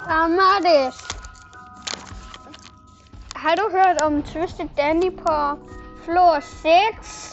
Marius, har du hørt om Twisted Dandy på floor 6?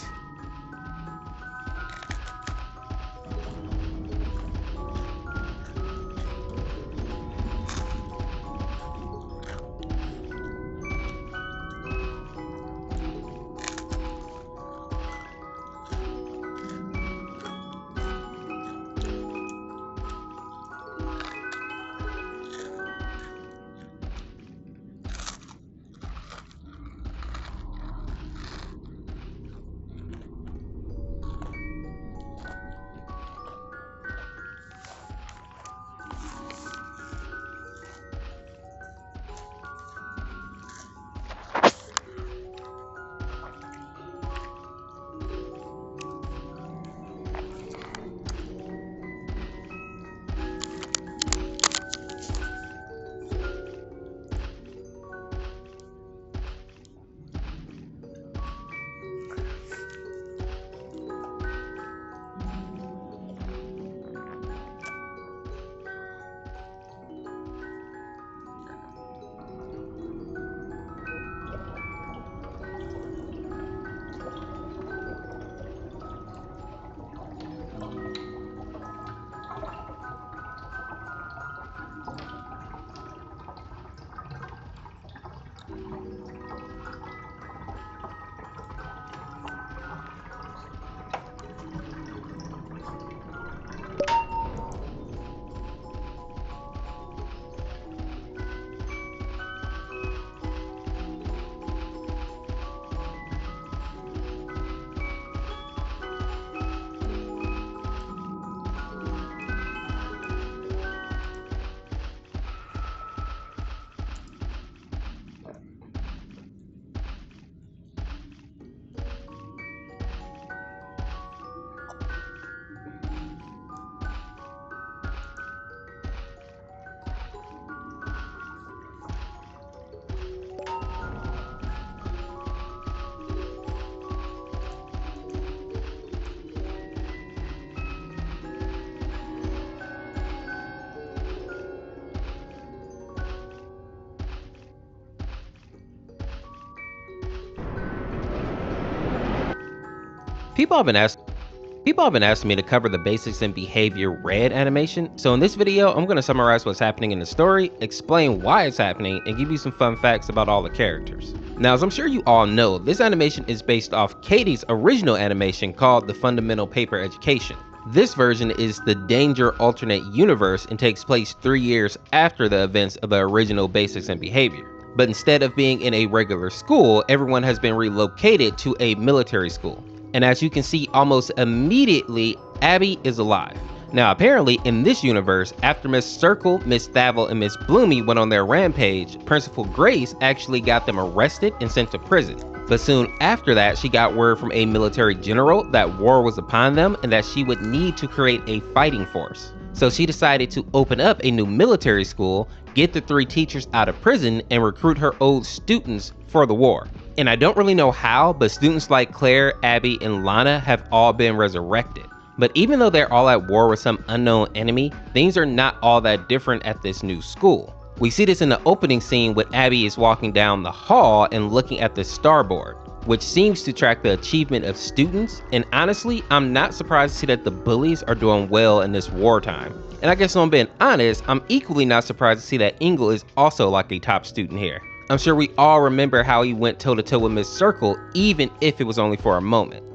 People have been asking me to cover the Basics in Behavior Red animation, so in this video I'm going to summarize what's happening in the story, explain why it's happening, and give you some fun facts about all the characters. Now, as I'm sure you all know, this animation is based off Katie's original animation called The Fundamental Paper Education. This version is the Danger alternate universe and takes place 3 years after the events of the original Basics in Behavior. But instead of being in a regular school, everyone has been relocated to a military school. And as you can see, almost immediately, Abby is alive. Now, apparently, in this universe, after Miss Circle, Miss Thavel, and Miss Bloomy went on their rampage, Principal Grace actually got them arrested and sent to prison. But soon after that, she got word from a military general that war was upon them and that she would need to create a fighting force. So she decided to open up a new military school, get the 3 teachers out of prison, and recruit her old students for the war. And I don't really know how, but students like Claire, Abby, and Lana have all been resurrected. But even though they're all at war with some unknown enemy, things are not all that different at this new school. We see this in the opening scene when Abby is walking down the hall and looking at the starboard, which seems to track the achievement of students, and honestly, I'm not surprised to see that the bullies are doing well in this wartime. And I guess if I'm being honest, I'm equally not surprised to see that Ingle is also like a top student here. I'm sure we all remember how he went toe-to-toe with Miss Circle, even if it was only for a moment.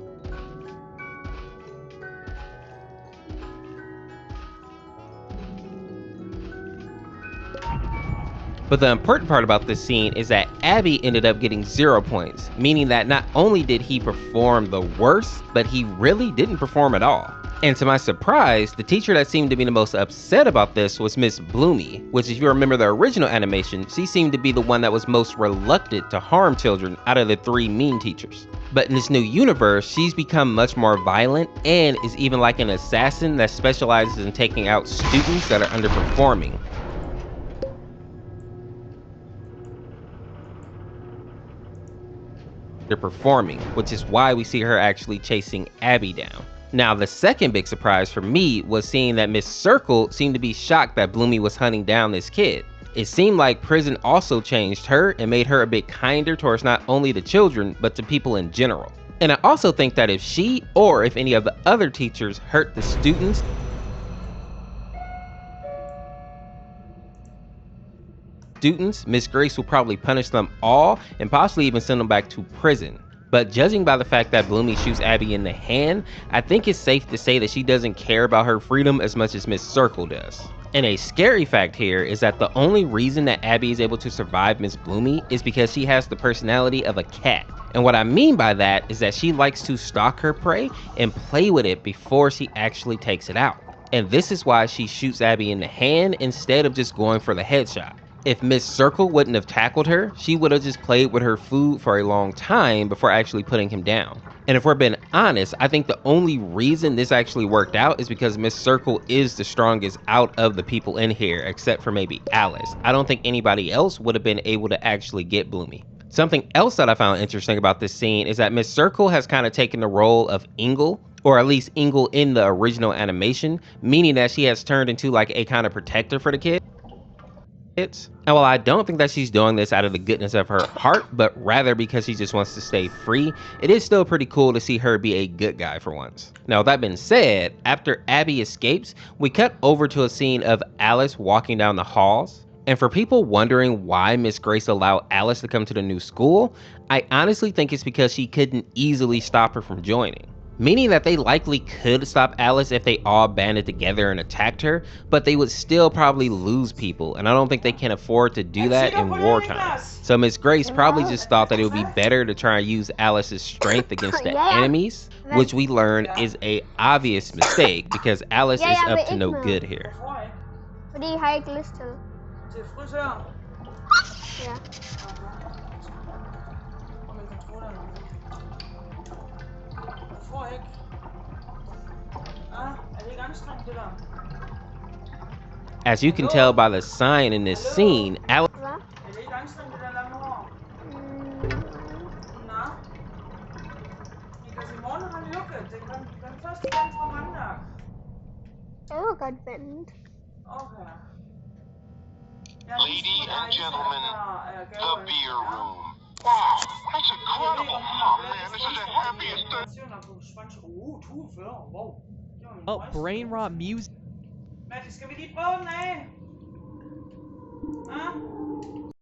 But the important part about this scene is that Abby ended up getting 0 points, meaning that not only did he perform the worst, but he really didn't perform at all. And to my surprise, the teacher that seemed to be the most upset about this was Miss Bloomy, which if you remember the original animation, she seemed to be the one that was most reluctant to harm children out of the 3 mean teachers. But in this new universe, she's become much more violent and is even like an assassin that specializes in taking out students that are underperforming. They're performing, which is why we see her actually chasing Abby down. Now, the second big surprise for me was seeing that Miss Circle seemed to be shocked that Bloomy was hunting down this kid. It seemed like prison also changed her and made her a bit kinder towards not only the children, but to people in general. And I also think that if she, or if any of the other teachers, hurt the students, Miss Grace will probably punish them all and possibly even send them back to prison. But judging by the fact that Bloomy shoots Abby in the hand, I think it's safe to say that she doesn't care about her freedom as much as Miss Circle does. And a scary fact here is that the only reason that Abby is able to survive Miss Bloomy is because she has the personality of a cat. And what I mean by that is that she likes to stalk her prey and play with it before she actually takes it out. And this is why she shoots Abby in the hand instead of just going for the headshot. If Miss Circle wouldn't have tackled her, she would have just played with her food for a long time before actually putting him down. And if we're being honest, I think the only reason this actually worked out is because Miss Circle is the strongest out of the people in here, except for maybe Alice. I don't think anybody else would have been able to actually get Bloomy. Something else that I found interesting about this scene is that Miss Circle has kind of taken the role of Ingle, or at least Ingle in the original animation, meaning that she has turned into like a kind of protector for the kid. And while I don't think that she's doing this out of the goodness of her heart, but rather because she just wants to stay free, it is still pretty cool to see her be a good guy for once. Now, with that being said, after Abby escapes, we cut over to a scene of Alice walking down the halls. And for people wondering why Miss Grace allowed Alice to come to the new school, I honestly think it's because she couldn't easily stop her from joining. Meaning that they likely could stop Alice if they all banded together and attacked her, but they would still probably lose people, and I don't think they can afford to do that in wartime. So Miss Grace probably just thought that it would be better to try and use Alice's strength against the enemies, which we learn is a obvious mistake because Alice is up to no good here. Fordi jeg har ikke lyst til. Til frisør? Ja. Og min controller. Du får ikke. Er det ikke anstrengt det der? As you can tell by the sign in this scene, Alice Hvad? Er det ikke anstrengt det der lange hår? Nå. Niklas, i morgen har han lukket. Den første gang fra mandag. Det var godt vendt. Okay. Ladies and gentlemen, the beer room. Wow, that's incredible. Oh man, this is the happiest thing. Oh, brain rot music. Maddie, skal vi lige prøve den af?